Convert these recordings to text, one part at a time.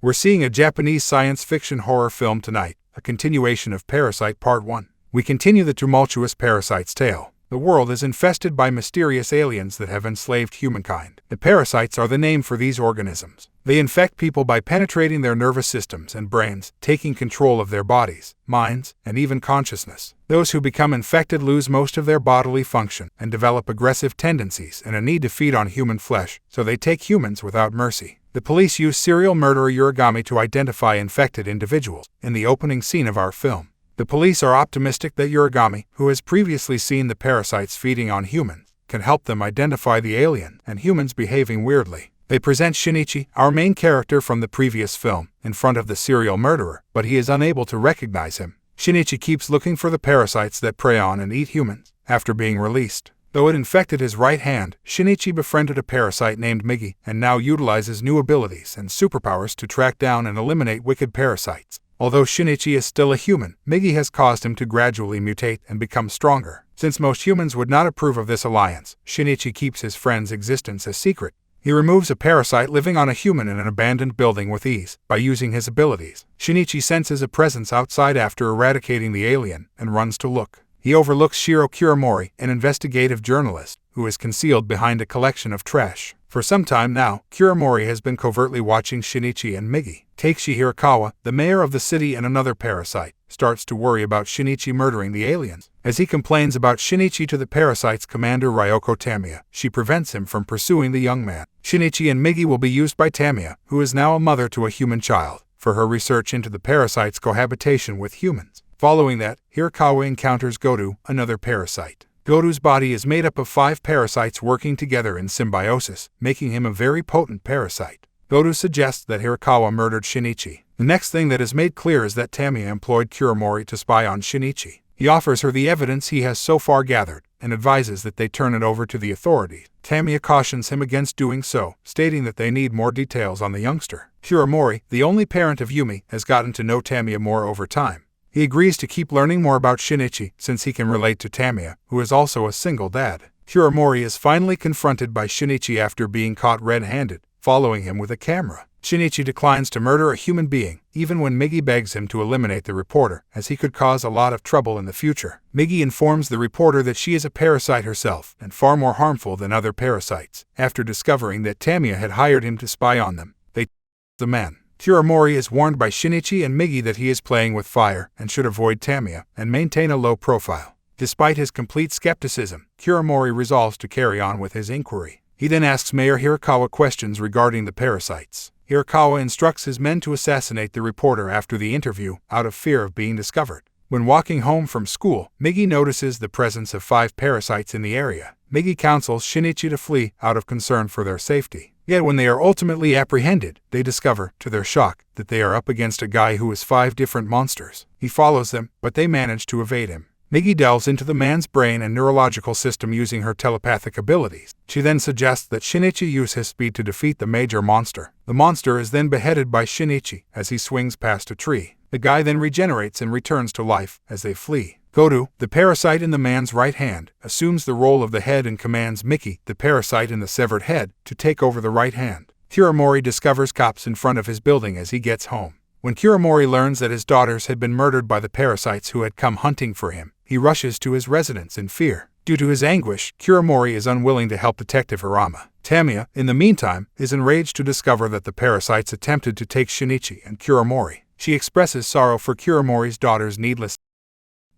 We're seeing a Japanese science fiction horror film tonight, a continuation of Parasite Part 1. We continue the tumultuous parasite's tale. The world is infested by mysterious aliens that have enslaved humankind. The parasites are the name for these organisms. They infect people by penetrating their nervous systems and brains, taking control of their bodies, minds, and even consciousness. Those who become infected lose most of their bodily function and develop aggressive tendencies and a need to feed on human flesh, so they take humans without mercy. The police use serial murderer Uragami to identify infected individuals in the opening scene of our film. The police are optimistic that Uragami, who has previously seen the parasites feeding on humans, can help them identify the alien and humans behaving weirdly. They present Shinichi, our main character from the previous film, in front of the serial murderer, but he is unable to recognize him. Shinichi keeps looking for the parasites that prey on and eat humans after being released. Though it infected his right hand, Shinichi befriended a parasite named Migi and now utilizes new abilities and superpowers to track down and eliminate wicked parasites. Although Shinichi is still a human, Migi has caused him to gradually mutate and become stronger. Since most humans would not approve of this alliance, Shinichi keeps his friend's existence a secret. He removes a parasite living on a human in an abandoned building with ease by using his abilities. Shinichi senses a presence outside after eradicating the alien and runs to look. He overlooks Shiro Kuramori, an investigative journalist, who is concealed behind a collection of trash. For some time now, Kuramori has been covertly watching Shinichi and Migi. Takeishi Hirakawa, the mayor of the city and another parasite, starts to worry about Shinichi murdering the aliens. As he complains about Shinichi to the parasite's commander Ryoko Tamiya, she prevents him from pursuing the young man. Shinichi and Migi will be used by Tamiya, who is now a mother to a human child, for her research into the parasite's cohabitation with humans. Following that, Hirakawa encounters Godu, another parasite. Godu's body is made up of 5 parasites working together in symbiosis, making him a very potent parasite. Godu suggests that Hirakawa murdered Shinichi. The next thing that is made clear is that Tamiya employed Kuramori to spy on Shinichi. He offers her the evidence he has so far gathered, and advises that they turn it over to the authorities. Tamiya cautions him against doing so, stating that they need more details on the youngster. Kuramori, the only parent of Yumi, has gotten to know Tamiya more over time. He agrees to keep learning more about Shinichi since he can relate to Tamiya, who is also a single dad. Kuramori is finally confronted by Shinichi after being caught red-handed, following him with a camera. Shinichi declines to murder a human being, even when Migi begs him to eliminate the reporter, as he could cause a lot of trouble in the future. Migi informs the reporter that she is a parasite herself, and far more harmful than other parasites. After discovering that Tamiya had hired him to spy on them, they the man. Kuramori is warned by Shinichi and Migi that he is playing with fire and should avoid Tamiya and maintain a low profile. Despite his complete skepticism, Kuramori resolves to carry on with his inquiry. He then asks Mayor Hirakawa questions regarding the parasites. Hirakawa instructs his men to assassinate the reporter after the interview, out of fear of being discovered. When walking home from school, Migi notices the presence of 5 parasites in the area. Migi counsels Shinichi to flee out of concern for their safety. Yet when they are ultimately apprehended, they discover, to their shock, that they are up against a guy who is 5 different monsters. He follows them, but they manage to evade him. Migi delves into the man's brain and neurological system using her telepathic abilities. She then suggests that Shinichi use his speed to defeat the major monster. The monster is then beheaded by Shinichi as he swings past a tree. The guy then regenerates and returns to life as they flee. Godu, the parasite in the man's right hand, assumes the role of the head and commands Miki, the parasite in the severed head, to take over the right hand. Kuramori discovers cops in front of his building as he gets home. When Kuramori learns that his daughters had been murdered by the parasites who had come hunting for him, he rushes to his residence in fear. Due to his anguish, Kuramori is unwilling to help Detective Hirama. Tamiya, in the meantime, is enraged to discover that the parasites attempted to take Shinichi and Kuramori. She expresses sorrow for Kuramori's daughter's needless.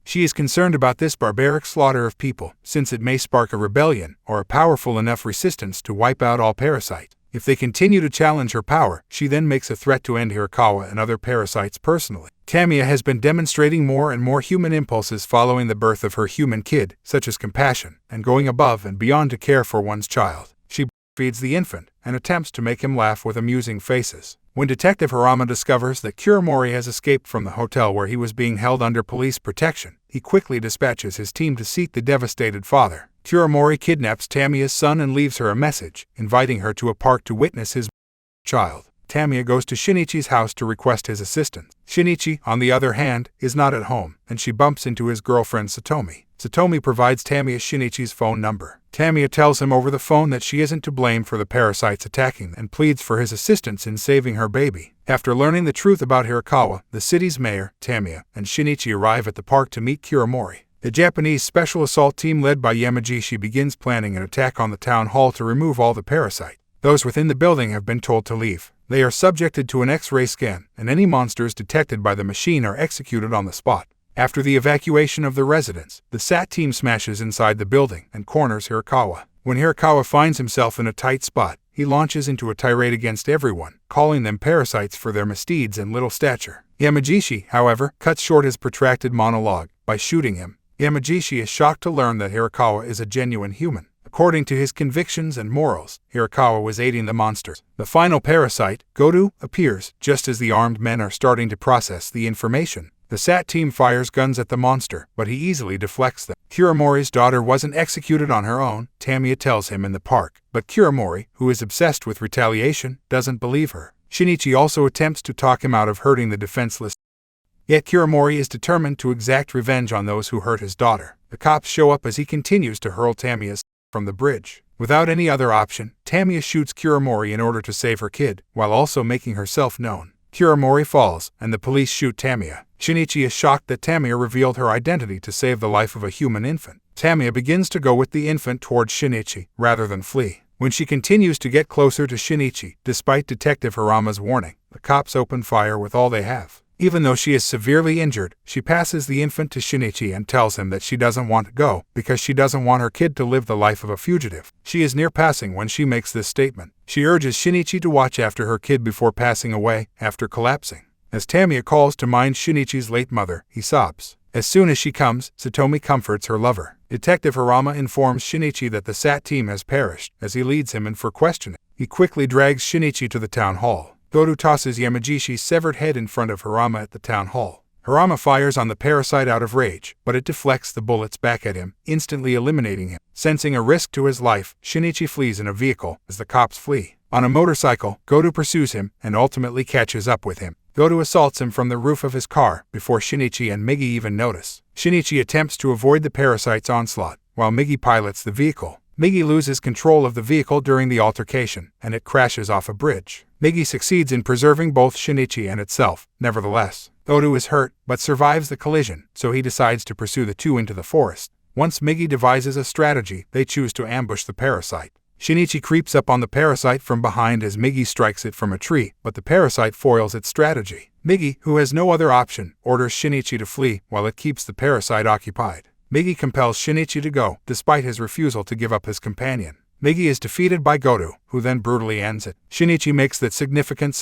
She is concerned about this barbaric slaughter of people, since it may spark a rebellion or a powerful enough resistance to wipe out all parasites. If they continue to challenge her power, she then makes a threat to end Hirakawa and other parasites personally. Tamiya has been demonstrating more and more human impulses following the birth of her human kid, such as compassion, and going above and beyond to care for one's child. She feeds the infant and attempts to make him laugh with amusing faces. When Detective Hirama discovers that Kuramori has escaped from the hotel where he was being held under police protection, he quickly dispatches his team to seek the devastated father. Kuramori kidnaps Tamiya's son and leaves her a message, inviting her to a park to witness his child. Tamiya goes to Shinichi's house to request his assistance. Shinichi, on the other hand, is not at home, and she bumps into his girlfriend Satomi. Satomi provides Tamiya Shinichi's phone number. Tamiya tells him over the phone that she isn't to blame for the parasites attacking and pleads for his assistance in saving her baby. After learning the truth about Hirakawa, the city's mayor, Tamiya, and Shinichi arrive at the park to meet Kiramori. The Japanese special assault team led by Yamagishi begins planning an attack on the town hall to remove all the parasites. Those within the building have been told to leave. They are subjected to an X-ray scan, and any monsters detected by the machine are executed on the spot. After the evacuation of the residents, the SAT team smashes inside the building and corners Hirakawa. When Hirakawa finds himself in a tight spot, he launches into a tirade against everyone, calling them parasites for their misdeeds and little stature. Yamagishi, however, cuts short his protracted monologue by shooting him. Yamagishi is shocked to learn that Hirakawa is a genuine human. According to his convictions and morals, Hirakawa was aiding the monsters. The final parasite, Godu, appears just as the armed men are starting to process the information. The SAT team fires guns at the monster, but he easily deflects them. Kiramori's daughter wasn't executed on her own, Tamiya tells him in the park, but Kiramori, who is obsessed with retaliation, doesn't believe her. Shinichi also attempts to talk him out of hurting the defenseless. Yet Kiramori is determined to exact revenge on those who hurt his daughter. The cops show up as he continues to hurl Tamiya from the bridge. Without any other option, Tamiya shoots Kiramori in order to save her kid, while also making herself known. Kiramori falls, and the police shoot Tamiya. Shinichi is shocked that Tamiya revealed her identity to save the life of a human infant. Tamiya begins to go with the infant towards Shinichi, rather than flee. When she continues to get closer to Shinichi, despite Detective Harama's warning, the cops open fire with all they have. Even though she is severely injured, she passes the infant to Shinichi and tells him that she doesn't want to go because she doesn't want her kid to live the life of a fugitive. She is near passing when she makes this statement. She urges Shinichi to watch after her kid before passing away, after collapsing. As Tamiya calls to mind Shinichi's late mother, he sobs. As soon as she comes, Satomi comforts her lover. Detective Harama informs Shinichi that the SAT team has perished, as he leads him in for questioning. He quickly drags Shinichi to the town hall. Godu tosses Yamagishi's severed head in front of Harama at the town hall. Harama fires on the parasite out of rage, but it deflects the bullets back at him, instantly eliminating him. Sensing a risk to his life, Shinichi flees in a vehicle as the cops flee. On a motorcycle, Godu pursues him and ultimately catches up with him. Godu assaults him from the roof of his car before Shinichi and Migi even notice. Shinichi attempts to avoid the parasite's onslaught, while Migi pilots the vehicle. Migi loses control of the vehicle during the altercation, and it crashes off a bridge. Migi succeeds in preserving both Shinichi and itself. Nevertheless, Godu is hurt, but survives the collision, so he decides to pursue the two into the forest. Once Migi devises a strategy, they choose to ambush the parasite. Shinichi creeps up on the parasite from behind as Migi strikes it from a tree, but the parasite foils its strategy. Migi, who has no other option, orders Shinichi to flee while it keeps the parasite occupied. Migi compels Shinichi to go, despite his refusal to give up his companion. Migi is defeated by Godu, who then brutally ends it. Shinichi makes that significant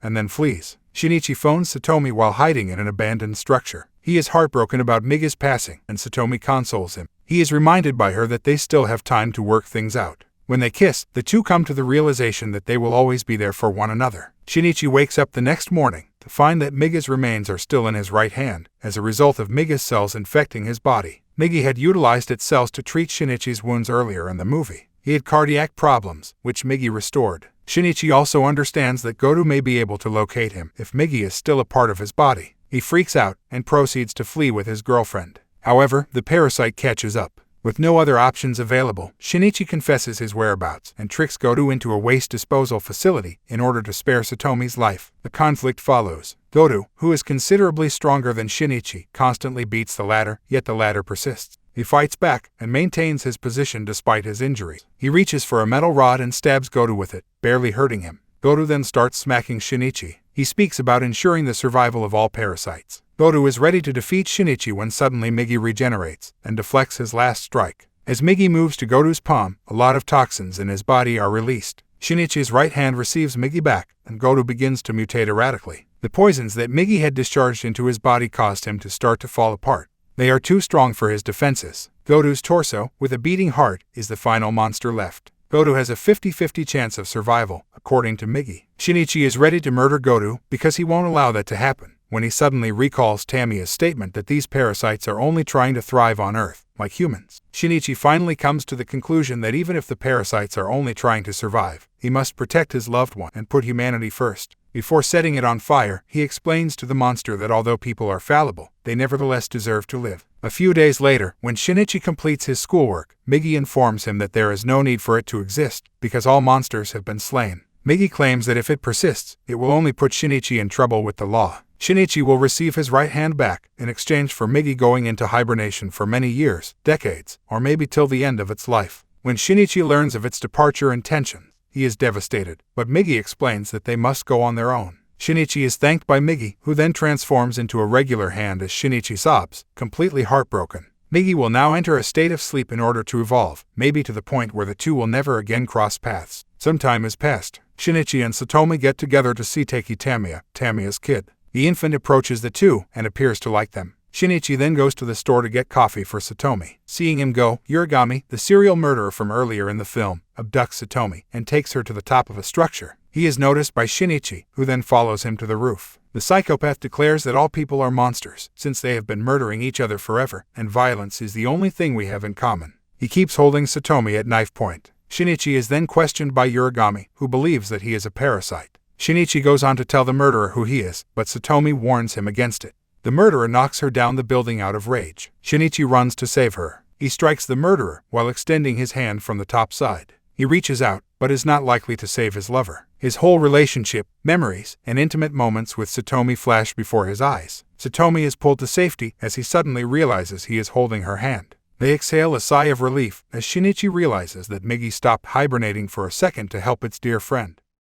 and then flees. Shinichi phones Satomi while hiding in an abandoned structure. He is heartbroken about Migi's passing, and Satomi consoles him. He is reminded by her that they still have time to work things out. When they kiss, the two come to the realization that they will always be there for one another. Shinichi wakes up the next morning to find that Migi's remains are still in his right hand, as a result of Migi's cells infecting his body. Migi had utilized its cells to treat Shinichi's wounds earlier in the movie. He had cardiac problems, which Migi restored. Shinichi also understands that Godu may be able to locate him if Migi is still a part of his body. He freaks out and proceeds to flee with his girlfriend. However, the parasite catches up. With no other options available, Shinichi confesses his whereabouts and tricks Godu into a waste disposal facility in order to spare Satomi's life. The conflict follows. Godu, who is considerably stronger than Shinichi, constantly beats the latter, yet the latter persists. He fights back and maintains his position despite his injuries. He reaches for a metal rod and stabs Godu with it, barely hurting him. Godu then starts smacking Shinichi. He speaks about ensuring the survival of all parasites. Godu is ready to defeat Shinichi when suddenly Migi regenerates and deflects his last strike. As Migi moves to Godu's palm, a lot of toxins in his body are released. Shinichi's right hand receives Migi back, and Godu begins to mutate erratically. The poisons that Migi had discharged into his body caused him to start to fall apart. They are too strong for his defenses. Godu's torso, with a beating heart, is the final monster left. Godu has a 50-50 chance of survival, according to Migi. Shinichi is ready to murder Godu because he won't allow that to happen, when he suddenly recalls Tamiya's statement that these parasites are only trying to thrive on Earth, like humans. Shinichi finally comes to the conclusion that even if the parasites are only trying to survive, he must protect his loved one and put humanity first. Before setting it on fire, he explains to the monster that although people are fallible, they nevertheless deserve to live. A few days later, when Shinichi completes his schoolwork, Migi informs him that there is no need for it to exist, because all monsters have been slain. Migi claims that if it persists, it will only put Shinichi in trouble with the law. Shinichi will receive his right hand back, in exchange for Migi going into hibernation for many years, decades, or maybe till the end of its life. When Shinichi learns of its departure intention, he is devastated, but Migi explains that they must go on their own. Shinichi is thanked by Migi, who then transforms into a regular hand as Shinichi sobs, completely heartbroken. Migi will now enter a state of sleep in order to evolve, maybe to the point where the two will never again cross paths. Some time has passed. Shinichi and Satomi get together to see Taiki Tamiya, Tamiya's kid. The infant approaches the two and appears to like them. Shinichi then goes to the store to get coffee for Satomi. Seeing him go, Yurigami, the serial murderer from earlier in the film, abducts Satomi and takes her to the top of a structure. He is noticed by Shinichi, who then follows him to the roof. The psychopath declares that all people are monsters, since they have been murdering each other forever, and violence is the only thing we have in common. He keeps holding Satomi at knife point. Shinichi is then questioned by Yurigami, who believes that he is a parasite. Shinichi goes on to tell the murderer who he is, but Satomi warns him against it. The murderer knocks her down the building out of rage. Shinichi runs to save her. He strikes the murderer while extending his hand from the top side. He reaches out, but is not likely to save his lover. His whole relationship, memories, and intimate moments with Satomi flash before his eyes. Satomi is pulled to safety as he suddenly realizes he is holding her hand. They exhale a sigh of relief as Shinichi realizes that Migi stopped hibernating for a second to help its dear friend.